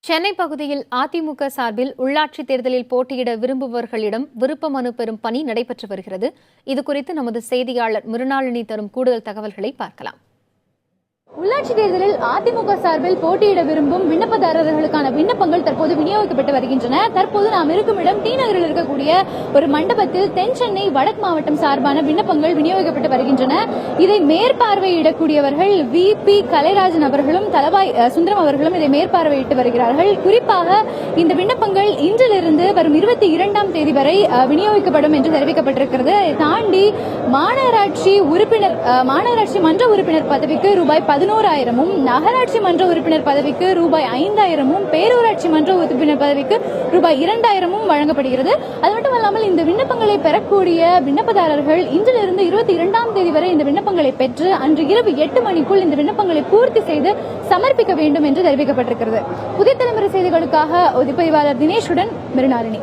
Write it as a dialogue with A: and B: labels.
A: சென்னை பகுதியில் அதிமுக சார்பில் உள்ளாட்சித் தேர்தலில் போட்டியிட விரும்புபவர்களிடம் விருப்ப மனு பெறும் பணி நடைபெற்று வருகிறது. இதுகுறித்து நமது செய்தியாளர் மிருணாளினி தரும் கூடுதல் தகவல்களை பார்க்கலாம்.
B: உள்ளாட்சி தேர்தலில் அதிமுக சார்பில் போட்டியிட விரும்பும் விண்ணப்பதாரர்களுக்கான விண்ணப்பங்கள் தற்போது விநியோகிக்கப்பட்டு வருகின்றன. தற்போது நாம் இருக்கும் இடம் டி நகரில் இருக்கக்கூடிய ஒரு மண்டபத்தில் தென் சென்னை வடக்கு மாவட்டம் சார்பான விண்ணப்பங்கள் விநியோகிக்கப்பட்டு வருகின்றன. இதை மேற்பார்வையிடக்கூடியவர்கள் VP கலைராஜன் அவர்களும் தலவாய் சுந்தரம் அவர்களும் இதை மேற்பார்வையிட்டு வருகிறார்கள். குறிப்பாக இந்த விண்ணப்பங்கள் இன்றிலிருந்து வரும் 22ஆம் தேதி வரை விநியோகிக்கப்படும் என்று தெரிவிக்கப்பட்டிருக்கிறது. இதை தாண்டி மாநகராட்சி மன்ற உறுப்பினர் பதவிக்கு ரூபாய் 11,000, நகராட்சி மன்ற உறுப்பினர் பதவிக்கு ரூபாய் 5,000, பேரூராட்சி மன்ற உறுப்பினர் பதவிக்கு ரூபாய் 2,000 வழங்கப்படுகிறது. அது மட்டுமல்லாமல் இந்த விண்ணப்பங்களை பெறக்கூடிய விண்ணப்பதாரர்கள் இன்றிலிருந்து 22ஆம் தேதி வரை இந்த விண்ணப்பங்களை பெற்று அன்று இரவு 8 மணிக்குள் இந்த விண்ணப்பங்களை பூர்த்தி செய்து சமர்ப்பிக்க வேண்டும் என்று தெரிவிக்கப்பட்டிருக்கிறது. புதிய தலைமுறை செய்திகளுக்காக ஒளிப்பதிவாளர் தினேஷுடன் மிருணாளினி.